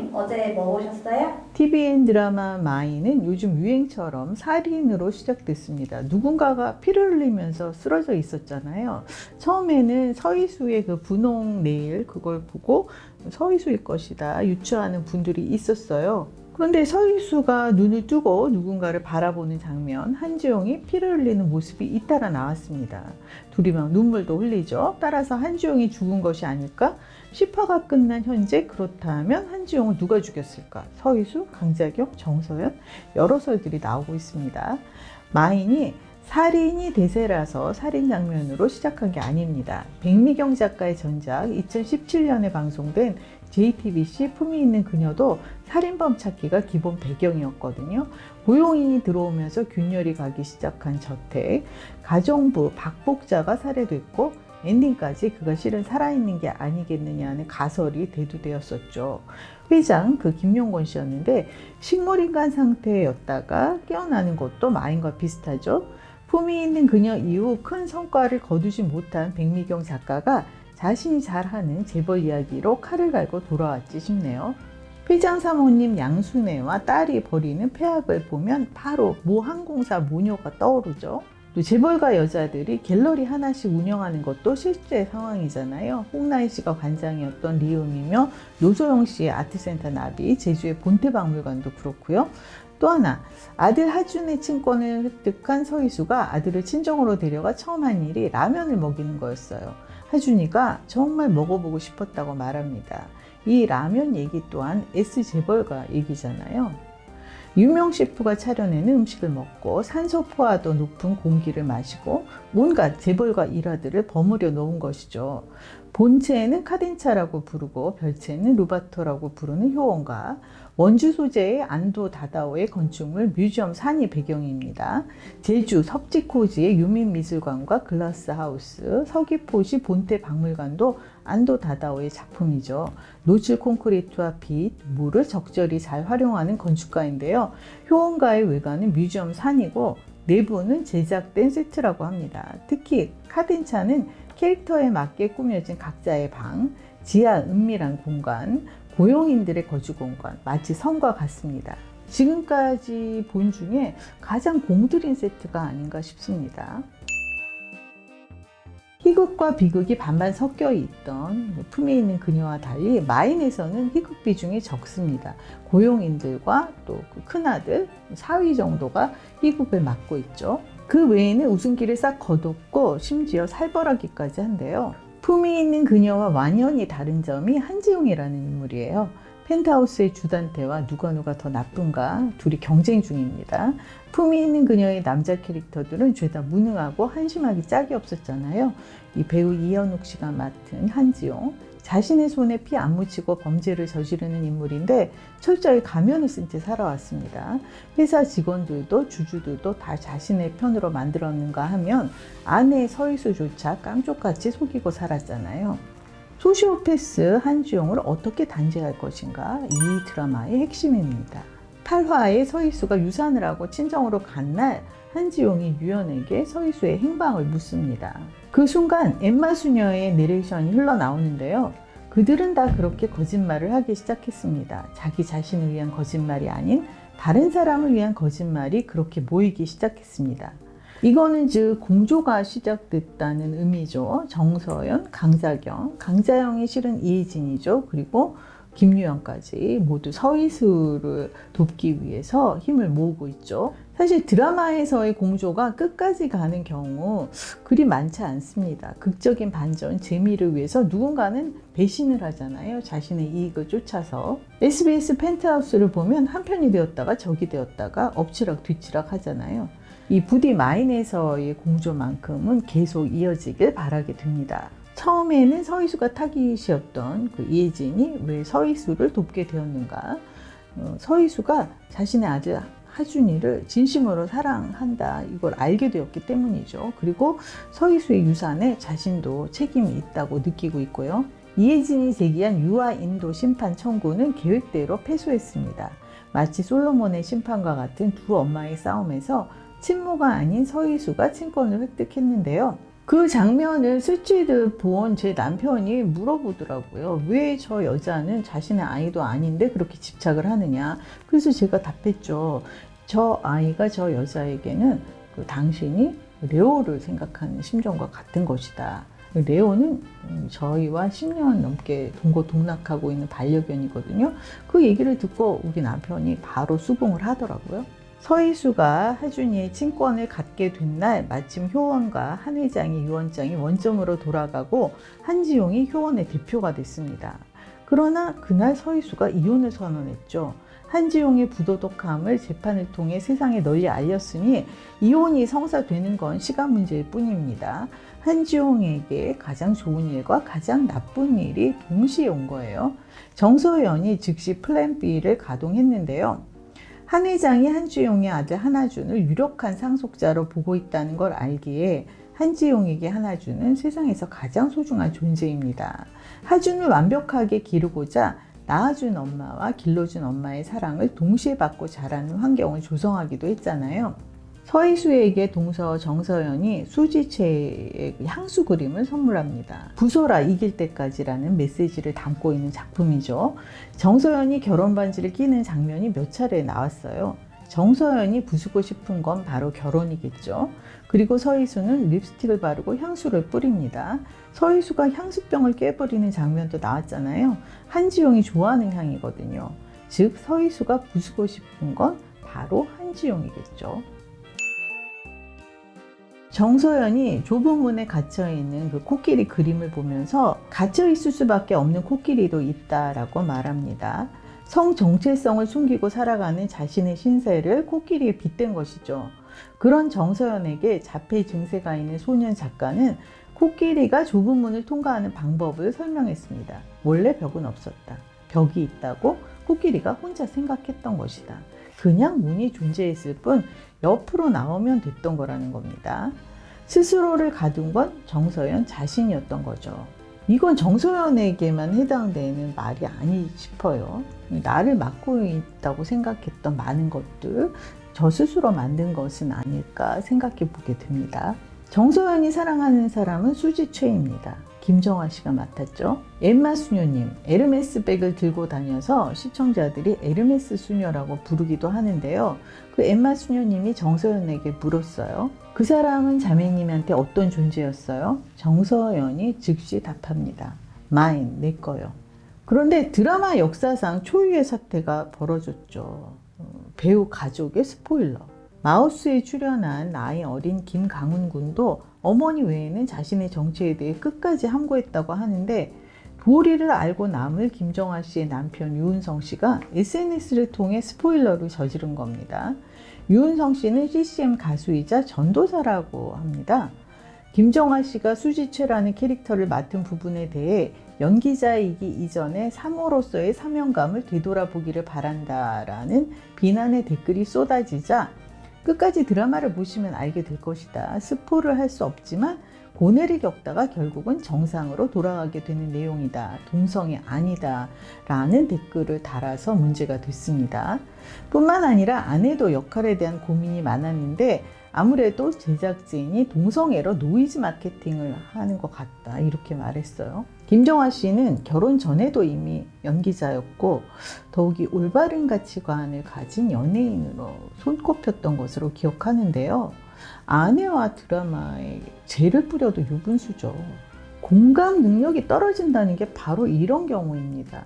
선생님, 어제 뭐 보셨어요? TVN 드라마 마이는 요즘 유행처럼 살인으로 시작됐습니다. 누군가가 피를 흘리면서 쓰러져 있었잖아요. 처음에는 서희수의 그 분홍 네일 그걸 보고 서희수일 것이다 유추하는 분들이 있었어요. 그런데 서희수가 눈을 뜨고 누군가를 바라보는 장면, 한지용이 피를 흘리는 모습이 잇따라 나왔습니다. 둘이 막 눈물도 흘리죠. 따라서 한지용이 죽은 것이 아닐까? 10화가 끝난 현재 그렇다면 한지용을 누가 죽였을까? 서희수, 강자경, 정서연 여러 설들이 나오고 있습니다. 마인이 살인이 대세라서 살인 장면으로 시작한 게 아닙니다. 백미경 작가의 전작 2017년에 방송된 JTBC 품위 있는 그녀도 살인범 찾기가 기본 배경이었거든요. 고용인이 들어오면서 균열이 가기 시작한 저택, 가정부 박복자가 살해됐고 엔딩까지 그가 실은 살아있는 게 아니겠느냐는 가설이 대두되었었죠. 회장 그 김용건 씨였는데 식물인간 상태였다가 깨어나는 것도 마인과 비슷하죠. 품위 있는 그녀 이후 큰 성과를 거두지 못한 백미경 작가가 자신이 잘하는 재벌 이야기로 칼을 갈고 돌아왔지 싶네요. 회장 사모님 양순애와 딸이 벌이는 폐악을 보면 바로 모 항공사 모녀가 떠오르죠. 또 재벌가 여자들이 갤러리 하나씩 운영하는 것도 실제 상황이잖아요. 홍나희 씨가 관장이었던 리움이며 노소영 씨의 아트센터 나비, 제주의 본태박물관도 그렇고요. 또 하나, 아들 하준의 친권을 획득한 서희수가 아들을 친정으로 데려가 처음 한 일이 라면을 먹이는 거였어요. 하준이가 정말 먹어보고 싶었다고 말합니다. 이 라면 얘기 또한 S재벌가 얘기잖아요. 유명 셰프가 차려내는 음식을 먹고 산소 포화도 높은 공기를 마시고 온갖 재벌가 일화들을 버무려 놓은 것이죠. 본체는 카덴차라고 부르고 별체는 루바토라고 부르는 효원가, 원주 소재의 안도 다다오의 건축물 뮤지엄 산이 배경입니다. 제주 섭지코지의 유민미술관과 글라스하우스, 서귀포시 본태박물관도 안도 다다오의 작품이죠. 노출 콘크리트와 빛, 물을 적절히 잘 활용하는 건축가인데요. 효원가의 외관은 뮤지엄 산이고 내부는 제작된 세트라고 합니다. 특히 카덴차는 캐릭터에 맞게 꾸며진 각자의 방, 지하 은밀한 공간, 고용인들의 거주 공간, 마치 성과 같습니다. 지금까지 본 중에 가장 공들인 세트가 아닌가 싶습니다. 희극과 비극이 반반 섞여 있던 품위 있는 그녀와 달리 마인에서는 희극 비중이 적습니다. 고용인들과 또 그 큰아들, 사위 정도가 희극을 맡고 있죠. 그 외에는 웃음기를 싹 거뒀고 심지어 살벌하기까지 한데요. 품위 있는 그녀와 완연히 다른 점이 한지용이라는 인물이에요. 펜트하우스의 주단태와 누가 더 나쁜가 둘이 경쟁 중입니다. 품위 있는 그녀의 남자 캐릭터들은 죄다 무능하고 한심하기 짝이 없었잖아요. 이 배우 이현욱 씨가 맡은 한지용, 자신의 손에 피 안 묻히고 범죄를 저지르는 인물인데 철저히 가면을 쓴 채 살아왔습니다. 회사 직원들도 주주들도 다 자신의 편으로 만들었는가 하면 아내 서희수조차 깡쪽같이 속이고 살았잖아요. 소시오패스 한지용을 어떻게 단죄할 것인가, 이 드라마의 핵심입니다. 8화에 서희수가 유산을 하고 친정으로 간 날 한지용이 유연에게 서희수의 행방을 묻습니다. 그 순간 엠마 수녀의 내레이션이 흘러나오는데요. 그들은 다 그렇게 거짓말을 하기 시작했습니다. 자기 자신을 위한 거짓말이 아닌 다른 사람을 위한 거짓말이 그렇게 모이기 시작했습니다. 이거는 즉 공조가 시작됐다는 의미죠. 정서연, 강자경, 강자영이 실은 이혜진이죠. 그리고 김유연까지 모두 서희수를 돕기 위해서 힘을 모으고 있죠. 사실 드라마에서의 공조가 끝까지 가는 경우 그리 많지 않습니다. 극적인 반전, 재미를 위해서 누군가는 배신을 하잖아요. 자신의 이익을 쫓아서. SBS 펜트하우스를 보면 한편이 되었다가 적이 되었다가 엎치락 뒤치락 하잖아요. 이 부디 마인에서의 공조만큼은 계속 이어지길 바라게 됩니다. 처음에는 서희수가 타깃이었던 그 이혜진이 왜 서희수를 돕게 되었는가? 서희수가 자신의 아들 하준이를 진심으로 사랑한다, 이걸 알게 되었기 때문이죠. 그리고 서희수의 유산에 자신도 책임이 있다고 느끼고 있고요. 이혜진이 제기한 유아 인도 심판 청구는 계획대로 패소했습니다. 마치 솔로몬의 심판과 같은 두 엄마의 싸움에서 친모가 아닌 서희수가 친권을 획득했는데요. 그 장면을 스치듯 본 제 남편이 물어보더라고요. 왜 저 여자는 자신의 아이도 아닌데 그렇게 집착을 하느냐. 그래서 제가 답했죠. 저 아이가 저 여자에게는 그 당신이 레오를 생각하는 심정과 같은 것이다. 레오는 저희와 10년 넘게 동거동락하고 있는 반려견이거든요. 그 얘기를 듣고 우리 남편이 바로 수긍을 하더라고요. 서희수가 하준이의 친권을 갖게 된 날 마침 효원과 한 회장의 유언장이 원점으로 돌아가고 한지용이 효원의 대표가 됐습니다. 그러나 그날 서희수가 이혼을 선언했죠. 한지용의 부도덕함을 재판을 통해 세상에 널리 알렸으니 이혼이 성사되는 건 시간 문제일 뿐입니다. 한지용에게 가장 좋은 일과 가장 나쁜 일이 동시에 온 거예요. 정서연이 즉시 플랜 B를 가동했는데요. 한 회장이 한지용의 아들 한하준을 유력한 상속자로 보고 있다는 걸 알기에 한지용에게 한하준은 세상에서 가장 소중한 존재입니다. 하준을 완벽하게 기르고자 낳아준 엄마와 길러준 엄마의 사랑을 동시에 받고 자라는 환경을 조성하기도 했잖아요. 서희수에게 동서 정서연이 수지체의 향수 그림을 선물합니다. 부숴라 이길 때까지라는 메시지를 담고 있는 작품이죠. 정서연이 결혼 반지를 끼는 장면이 몇 차례 나왔어요. 정서연이 부수고 싶은 건 바로 결혼이겠죠. 그리고 서희수는 립스틱을 바르고 향수를 뿌립니다. 서희수가 향수병을 깨버리는 장면도 나왔잖아요. 한지용이 좋아하는 향이거든요. 즉 서희수가 부수고 싶은 건 바로 한지용이겠죠. 정서연이 좁은 문에 갇혀있는 그 코끼리 그림을 보면서 갇혀있을 수밖에 없는 코끼리도 있다라고 말합니다. 성 정체성을 숨기고 살아가는 자신의 신세를 코끼리에 빗댄 것이죠. 그런 정서연에게 자폐 증세가 있는 소년 작가는 코끼리가 좁은 문을 통과하는 방법을 설명했습니다. 원래 벽은 없었다. 벽이 있다고 코끼리가 혼자 생각했던 것이다. 그냥 문이 존재했을 뿐 옆으로 나오면 됐던 거라는 겁니다. 스스로를 가둔 건 정서연 자신이었던 거죠. 이건 정서연에게만 해당되는 말이 아니 싶어요. 나를 맡고 있다고 생각했던 많은 것들, 저 스스로 만든 것은 아닐까 생각해 보게 됩니다. 정서연이 사랑하는 사람은 수지최입니다. 김정아 씨가 맡았죠. 엠마 수녀님, 에르메스 백을 들고 다녀서 시청자들이 에르메스 수녀라고 부르기도 하는데요. 그 엠마 수녀님이 정서연에게 물었어요. 그 사람은 자매님한테 어떤 존재였어요? 정서연이 즉시 답합니다. 마인, 내 거요. 그런데 드라마 역사상 초유의 사태가 벌어졌죠. 배우 가족의 스포일러. 마우스에 출연한 나이 어린 김강훈 군도 어머니 외에는 자신의 정체에 대해 끝까지 함구했다고 하는데 도리를 알고 남을 김정아 씨의 남편 유은성 씨가 SNS를 통해 스포일러를 저지른 겁니다. 유은성 씨는 CCM 가수이자 전도사라고 합니다. 김정아 씨가 수지채라는 캐릭터를 맡은 부분에 대해 연기자이기 이전에 사모로서의 사명감을 되돌아보기를 바란다라는 비난의 댓글이 쏟아지자 끝까지 드라마를 보시면 알게 될 것이다. 스포를 할 수 없지만 고뇌를 겪다가 결국은 정상으로 돌아가게 되는 내용이다. 동성이 아니다. 라는 댓글을 달아서 문제가 됐습니다. 뿐만 아니라 아내도 역할에 대한 고민이 많았는데 아무래도 제작진이 동성애로 노이즈 마케팅을 하는 것 같다. 이렇게 말했어요. 김정아 씨는 결혼 전에도 이미 연기자였고 더욱이 올바른 가치관을 가진 연예인으로 손꼽혔던 것으로 기억하는데요. 아내와 드라마에 죄를 뿌려도 유분수죠. 공감 능력이 떨어진다는 게 바로 이런 경우입니다.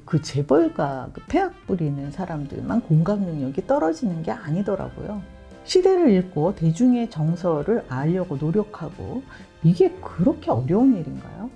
그 재벌가 그 폐악 부리는 사람들만 공감 능력이 떨어지는 게 아니더라고요. 시대를 읽고 대중의 정서를 알려고 노력하고 이게 그렇게 어려운 일인가요?